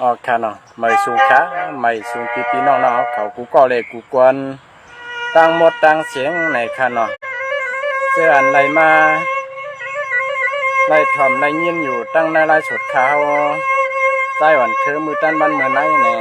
ออกค่ะเนาะไม่สูงค่ะไม่สูงพี่น้องเขากูก็เลยกูกวนตั้งหมดตั้งเสียงในค่ะเนาะเจออันไรมาไล่ถ่อมไล่ยินอยู่ตั้งในไล่สดขาวใจหวันคือมือตั้นมันเหมือนไหนเนี่ย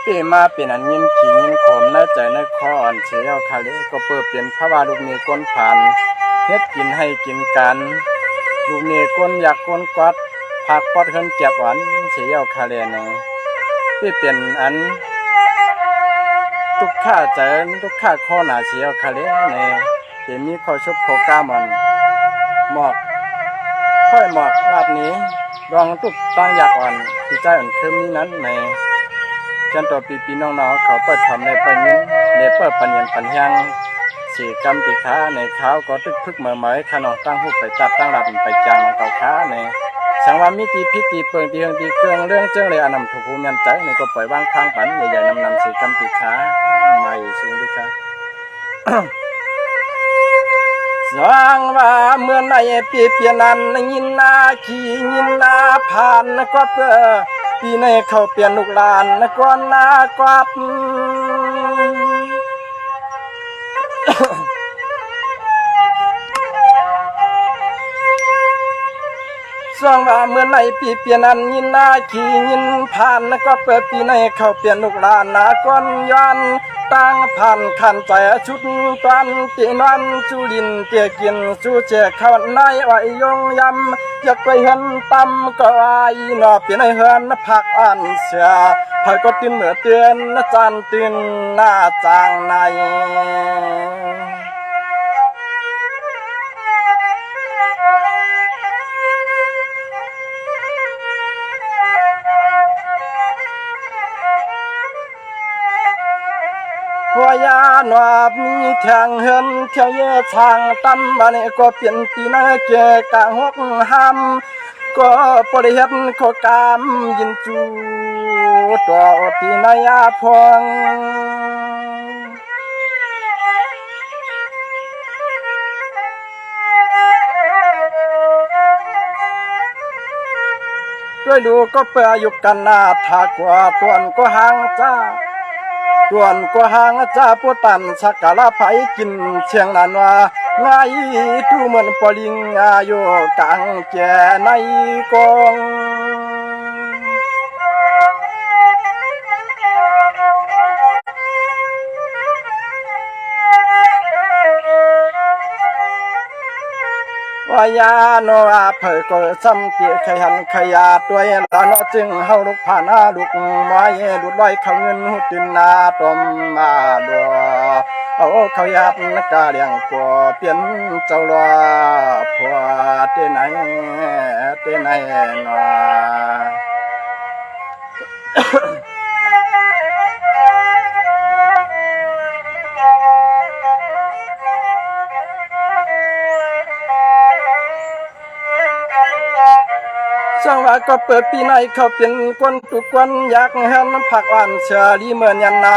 ปีมาเป็นอันยินขี่ยินขมในใจในคออ่อนเชียวคาเลก็เปิดเปลี่ยนพระวาลูกนี้ก้นผ่านเฮ็ดกินให้กินกันลูกนี้ก้นอยากก้นกัดผักปอดเฮินเก็บหวานเชียวคาเลเนี่ยที่เป็นอันทุกข้าใจทุกข้าข้อหนาเชียวคาเลเนี่ยเดี๋ยวมีข้อชุบข้อกล้ามันหมอกค่อยหมอกลาดนี้รองตุกตั้งอยากอ่อนที่ใจอ่อนคืมนี้นั้นในจันตัวปีน้องเขาเปิดทำในปัญญ์ในเปิดปัญญ์ปัญญังสีกำติขาในเขาก็ตึกพึกเหมือเหมยขนมตั้งหุบไปตัดตั้งหลับไปจังเก่าขาในสังวามิตีพิตีเปิงตีเฮงตีเกลืองเรื่องเจ้าเลยอันนำถูกภูมิยันใจในก็ปล่อยว่างข้างปันใหญ่ๆนำสีกำติขาไม่สูงด้วยค่ะสังว่าเมื่อในปีเปลี่ยนนั้นยินนาขี่ยินนาผ่านก็เพื่อปีในเขาเปลี่ยนลูกหลานก่อนนากวับส่งว่าเมื่อในปีเปลี่ยนนั้นยินนาขี่ยินผ่านก็เปิดปีในเขาเปลี่ยนลูกหลานก่อนย้อนตั้งผ่านขันใจชุดตันตีนันจุลินเกี่ยกินสู้เจเข้าในอ้อยยงยำอยากไปเห็นตำก็ไอ้หนอเปลี่ยนให้เห็นผักอันเสียพายก็ตื่นเหมือเตือนจันตื่นหน้าจางในหัวยาหนวบมีแทงเหินเที่ยวเย่ทางตั้มมาเนี่ยก็เปลี่ยนปีนาเกกะหกห้ำก็ปริเห็นข้อกามยินจูตัวปีนายาพงด้วยดูก็เปื่อยุกันนาถากว่าตวนก็ห่างจ้าส่วนก็ห่างจ้าผู้ตันสักกะละไผกินเชียงนันว่าไงดูเหมือนปลิงอายุกลางแก่ในกองวายาโนอาเผยก็ซ้ำเกี่ยขยันขยาตัวเองละเนาะจึงเฮาลูกผ่านาลูกไม้ดุดลอยเขาเงินหุตินนาตมมาดัวเอาเขายับนักกาเลี้ยงกัวเปลี่ยนเจ้าลาผัวเต้ไหนหนอสังว่าก็เปิดปีในเขาเป็นคนทุกคนอยากเห็นผักอ่อนเชอรี่เหมือนยันนา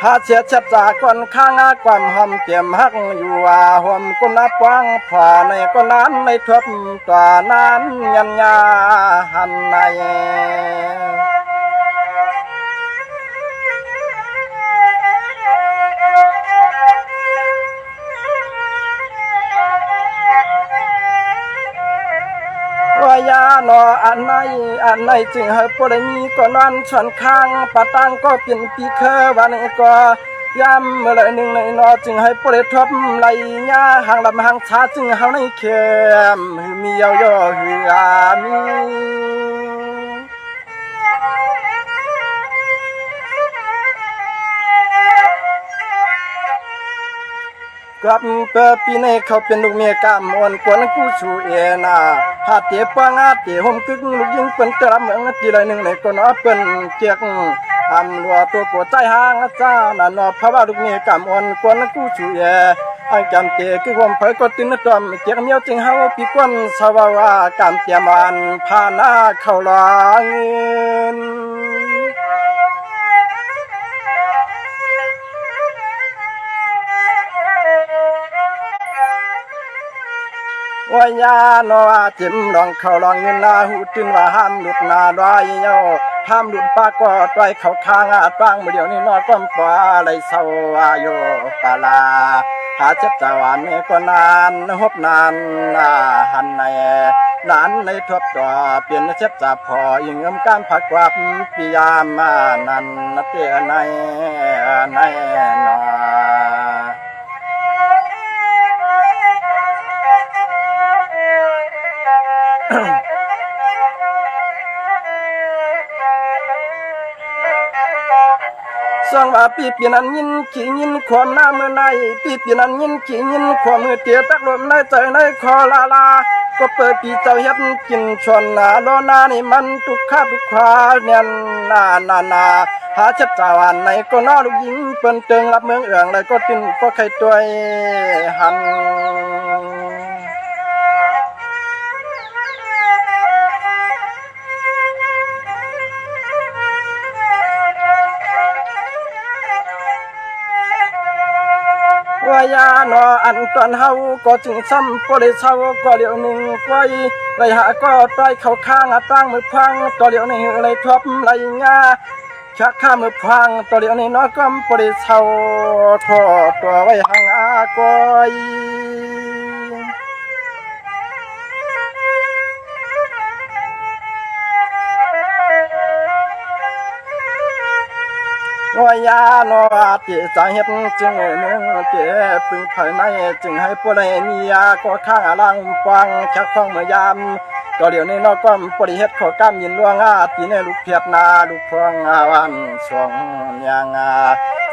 หาเสียชัดจากคนข้างความหอมเปี่ยมหักอยู่ว่าหอมกุนับวางผ่าในก็นั้นในทบตานั้นยันยาหันในวายาหนออันไหนจึงให้ปรมีก็นอนชวนข้างปะตังก็เป็นปีเคอวันก็ย้ำเมื่อไรหนึ่งในนอจึงให้ปรทบไหลยาห่างลำห่างชาจึงเฮาในเข้มมีเยาย่อหืออามีกับเปิดปีในเขาเป็นลูกเมียกามอนกวนกู้ชูเอนาหาเตียปางาเตียหมกึ่งลูกยิงเป็นกระเมืองตีไรหนึ่งในก็นอเป็นเจียกอันรัวตัวกดใจห่างจ้านั่นนอเพราะว่าลูกเมียกามอนกวนกู้ชูเออันจำเตียคือผมเผยก็ตื่นตอมเจียกเมียวจึงเฮาปีกวนสวาวากามเตียมันพานาเข้าหลังว ายาโนอาจิมลองเขาลองเงินนาหูตื่นว่าห้ามหลุดนาดอยเย้าห้ามหลุดปากก็ดอยเขาทางอาตั้งมือเดียวนี่นอก้มปลาไหลเศร้าอาโยปาลาหาเจ็บตาหวานนี่ก็นานหบนานหันในนานในทบต่อเปลี่ยนเจ็บตาพอยิงเงิมการผักวับปิยามานันเตียในนอสองว่าปีเปลี่ยนอันยินขี่ยินความหน้าเมื่อในปีเปลี่ยนอันยินขี่ยินความมือเตี้ยตักลมในใจในคอลาก็เปิดปีเจ้าเฮ็ดกินชนโลนานี่มันทุกข้าทุกขวาเนี่ยนาหาเจ็บจาวันในก็น้อลูกยิงเปิ้นเติงรับเมืองเอืองเลยก็ตินก็ใครตัวหันวายาโนอันตอนเฮาก็จึงซ้ำก็เลยเศร้าก็เดี๋ยวหนึ่งก้อยไรหาก็ต้อยเขาข้างตั้งมือพังก็เดี๋ยวนี้เลยทบไรงาชักข้ามือพังก็เดี๋ยวนี้น้อยก็ปริเศร้าทอตัวไว้ห่างอาก้อยวายาโนอาติสาเหตุจึงเนื่องเจ็บพึงภายในจึงให้ผู้ใดมียาก็ข้างล่างฟังชักฟังเมื่อยามก็เดี๋ยวนี้นอกก็ปริเหตุขอกำยินล่วงตีในลูกเพียบนาลูกพวงวันสวงยัง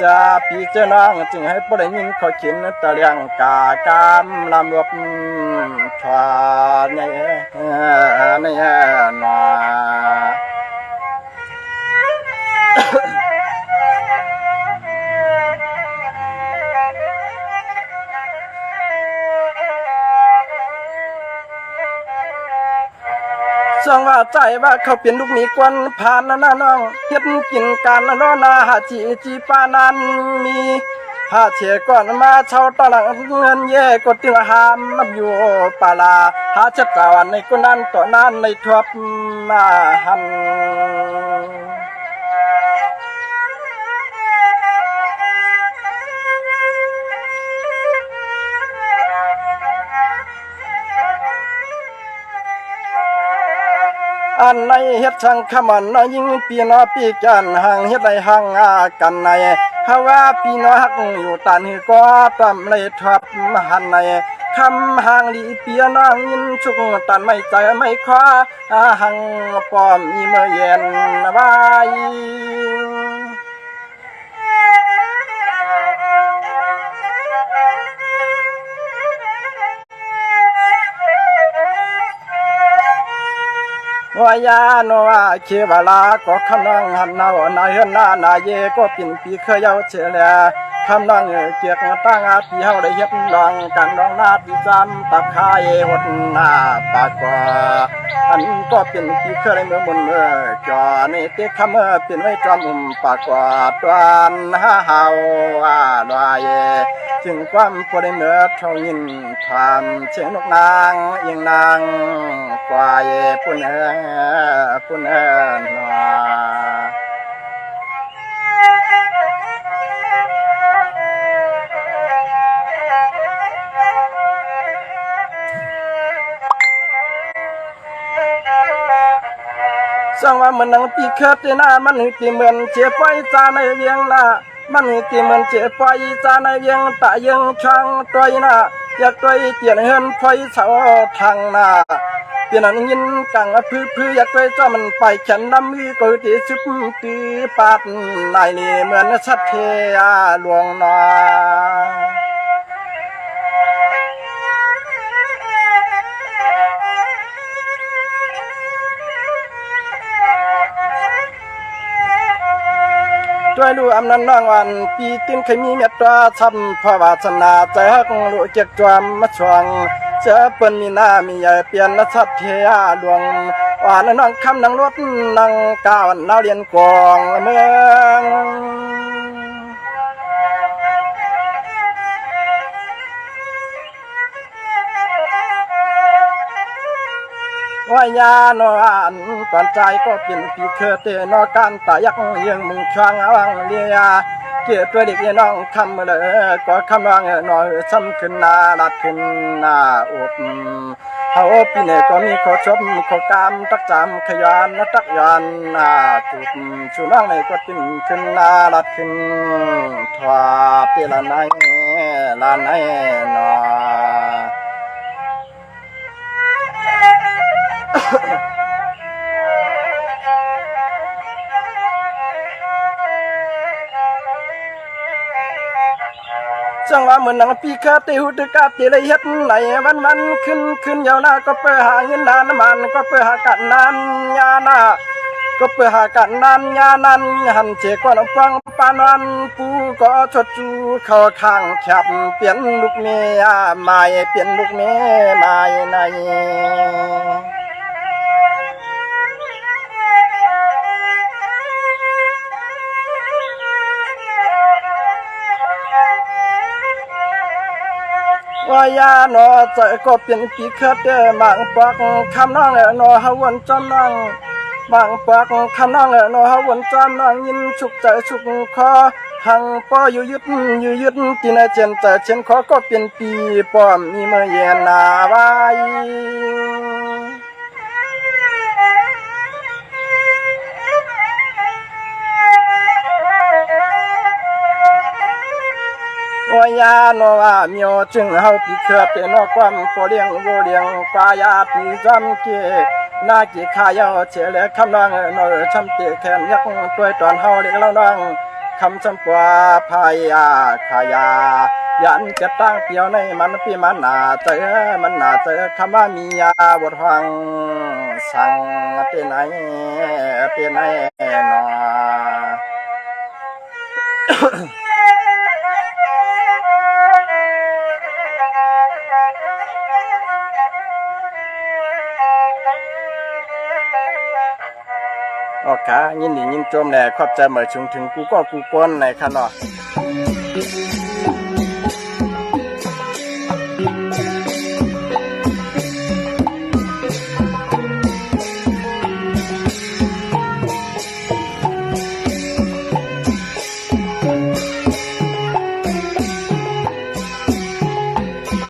จะพี่เจ้าน้องจึงให้ผู้ใดยินขอขินตะเลียงกากามลำรวบทวาในนาสองว่าใจว่าเขาเป็นลูกมีกวนผ่านน้องเฮ็ดกินการนนาหาจีปานันมีหาเชก่อนมาเช่าตะลังเงินแย่ก็ติงหามมันอยู่ปาลาหาเจ็บตาวันในกุนั้นต่อนั้นในทบมาหันอันในเฮ็ดช่างขมันนยิงปีนอปีกันห่างเฮ็ดไรห่างกันในฮาว่าปีนอหักอยู่ตันก็ตำเลยทับหันในคำห่างลีเปียนอยินชุกตันไม่ใจไม่คว้าหังปอมมีเมื่อเย็นไว้วายาโนอาเควลาก็คำนองหันนาวนาเฮนาเยก็ปิ่นปีเคยเยาเฉลคำนองเกียกตั้งอาปีเฮาได้เฮ็ดลองกันลองนาปีจำตับคายหดหน้าปากกว่าอันก็เป็นปีเคยเมื่อมุนเมื่อจอนี่เต็กคำเป็นไว้จอมปากกว่าตวนเฮาลอยจึงความพอได้เมื่อเท่ายินทำเชียงนกนางยิงนางกวายปุ่นนสังว่ามันนังปีเคิดหน้ามันตีเหมือนเจ็บไปจาในเวียงละมันตีเหมือนเจ็บไปจาในเวียงตะยังช่างตัวน่ะอยากตัวเตียนเฮินไฟเสาทางหน้าเตียนนั้นยินกังพื้อยากตัวจ้ามันไปแขนดำมือก็ตีชุบตีปาดนายนี่เหมือนชัดเทียหลวงนาด้วยดูอำนันน้องวันปีตินเคยมีเมตตาทำพระวาสนาใจฮักลูกเจ็กจวมมาชวงเจอเปิ้นมีหน้ามีใหญ่เปลี่ยนนัชัดเทียดวงว่าน้องคำนังรถนังก้าวนาเรียนกองเมือง ว่ายาโนอันตอนใจก็เป็นปีเคเตนอการตายักยังมึงช่างวังเลียเกี่ยวตัวเด็กน้องคำเลยก็คำน้องหน่อยซ้ำขึ้นนาลัดขึ้นนาอบเขาปีเนี่ยก็มีขอชมขอกามตักจำขยันตักยันจุดชูน้องในก็ติ้นขึ้นนาลัดขึ้นทว่าเปละไนลาไนนอจังว่าเหมือนหนังปีกาเตหุตกาเตเลยเฮ็ดไหนวันขึ้นยาวหน้าก็เพื่อหาเงินนานมันก็เพื่อหากันนานยาหน้าก็เพื่อหากันนานยานั้นหันเจก่อนฟังปานวันปูก็ชดจูเข้าข้างแคบเปลี่ยนลูกเมียใหม่เปลี่ยนลูกเมียใหม่ในว่ายาหนอใจก็เปลี่ยนปีเคเตบางปักคำน้องหนอหวนจำน้องบางปักคำน้องหนอหวนจำน้องยินฉุกใจฉุกคอหังป้ออยู่ยึดที่ในเจนแต่เจนขอก็เปลี่ยนปีป้อมมีเมื่อเย็นนาไว้ว่ายาโนว่ามีอจึงเฮาปีเคเตนอความพอเลี้ยงโวเลี้ยงปายาปีจำเกนากีขายาเฉลคำน้องนอช้ำเตะแขนยักตัวตอนเฮาเด็กเล่าน้องคำจำกว่าพายาขายายันจะตั้งเปียวในมันปีมันนาเจอมันนาเจอคำว่ามียาบทฟังสั่งเป็นไหนนอโอเคยินดียินจมแหล่ขอบใจเหมือนชุงถึงกูก็กูก้นในขนอ